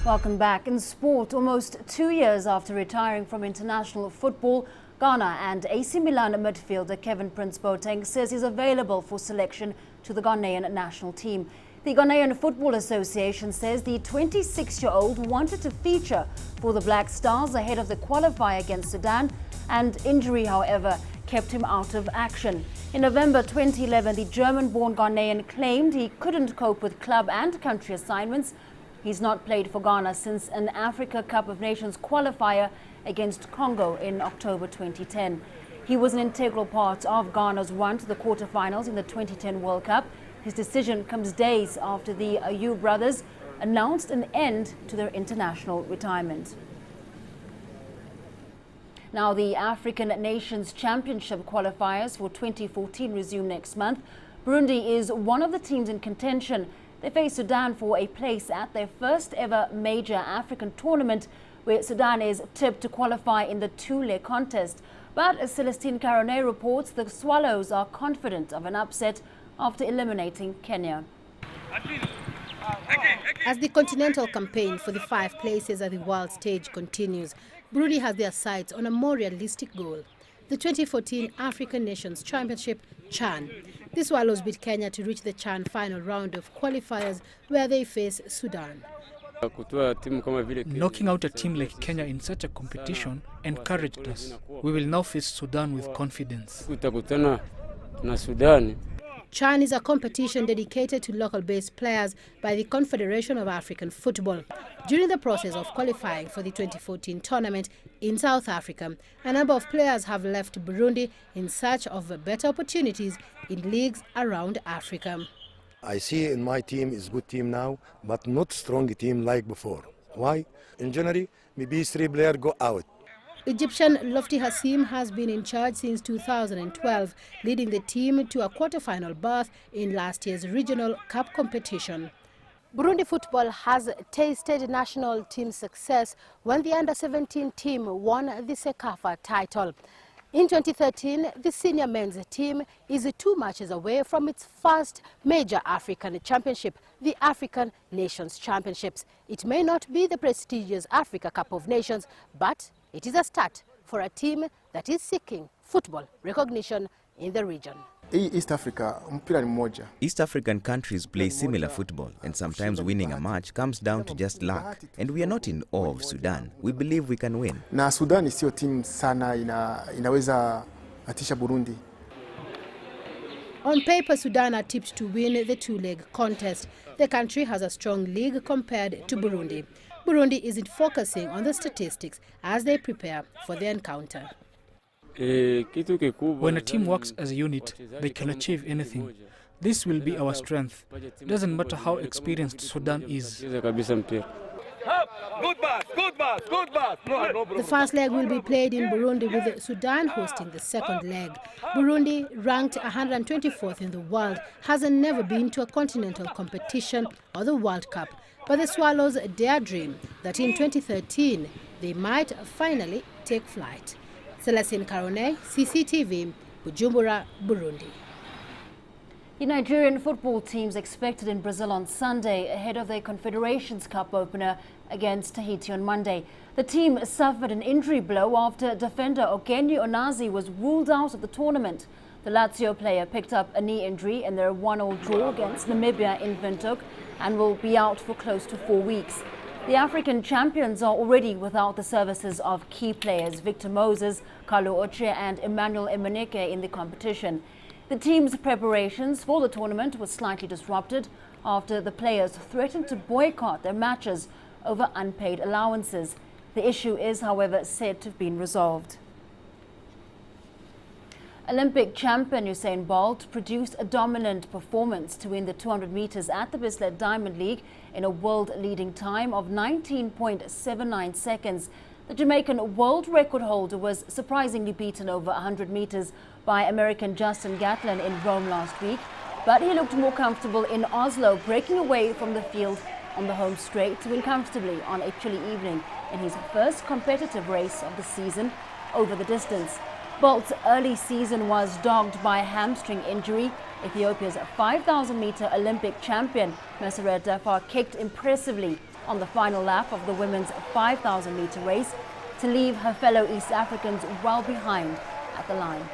Welcome back. In sport, almost 2 years after retiring from international football, Ghana and AC Milan midfielder Kevin Prince Boateng says he's available for selection to the Ghanaian national team. The Ghanaian Football Association says the 26-year-old wanted to feature for the Black Stars ahead of the qualifier against Sudan, and injury, however, kept him out of action. In November 2011, the German-born Ghanaian claimed he couldn't cope with club and country assignments. He's not played for Ghana since an Africa Cup of Nations qualifier against Congo in October 2010. He was an integral part of Ghana's run to the quarterfinals in the 2010 World Cup. His decision comes days after the Ayew brothers announced an end to their international retirement. Now, the African Nations Championship qualifiers for 2014 resume next month. Burundi is one of the teams in contention. They face Sudan for a place at their first ever major African tournament, where Sudan is tipped to qualify in the two-leg contest. But as Celestine Caronet reports, the Swallows are confident of an upset after eliminating Kenya. As the continental campaign for the 5 places at the world stage continues, Burundi has their sights on a more realistic goal: the 2014 African Nations Championship, CHAN. The Swallows beat Kenya to reach the CHAN final round of qualifiers, where they face Sudan. Knocking out a team like Kenya in such a competition encouraged us. We will now face Sudan with confidence. CHAN is a competition dedicated to local-based players by the Confederation of African Football. During the process of qualifying for the 2014 tournament in South Africa, a number of players have left Burundi in search of better opportunities in leagues around Africa. I see in my team is good team now, but not strong team like before. Why? In January, maybe 3 players go out. Egyptian Lofty Hassim has been in charge since 2012, leading the team to a quarter-final berth in last year's regional cup competition. Burundi football has tasted national team success when the under-17 team won the Sekafa title. In 2013, the senior men's team is 2 matches away from its first major African championship, the African Nations Championships. It may not be the prestigious Africa Cup of Nations, but it is a start for a team that is seeking football recognition in the region. East African countries play similar football, and sometimes winning a match comes down to just luck. And we are not in awe of Sudan. We believe we can win. Na Sudan sio team sana inaweza atisha Burundi. On paper, Sudan are tipped to win the two-leg contest. The country has a strong league compared to Burundi. Burundi isn't focusing on the statistics as they prepare for the encounter. When a team works as a unit, they can achieve anything. This will be our strength. It doesn't matter how experienced Sudan is. The first leg will be played in Burundi, with Sudan hosting the second leg. Burundi, ranked 124th in the world, has never been to a continental competition or the World Cup. But the Swallows dare dream that in 2013 they might finally take flight. Celestine Caronet, CCTV, Bujumbura, Burundi. The Nigerian football team's expected in Brazil on Sunday ahead of their Confederations Cup opener against Tahiti on Monday. The team suffered an injury blow after defender Ogenyi Onazi was ruled out of the tournament. The Lazio player picked up a knee injury in their 1-1 draw against Namibia in Windhoek and will be out for close to 4 weeks. The African champions are already without the services of key players Victor Moses, Carlo Oche and Emmanuel Emenike in the competition. The team's preparations for the tournament were slightly disrupted after the players threatened to boycott their matches over unpaid allowances. The issue is, however, said to have been resolved. Olympic champion Usain Bolt produced a dominant performance to win the 200 meters at the Bislett Diamond League in a world-leading time of 19.79 seconds. The Jamaican world record holder was surprisingly beaten over 100 meters by American Justin Gatlin in Rome last week, but he looked more comfortable in Oslo, breaking away from the field on the home straight to win comfortably on a chilly evening in his first competitive race of the season over the distance. Bolt's early season was dogged by a hamstring injury. Ethiopia's 5,000-meter Olympic champion Meseret Dafar kicked impressively on the final lap of the women's 5,000 meter race to leave her fellow East Africans well behind at the line.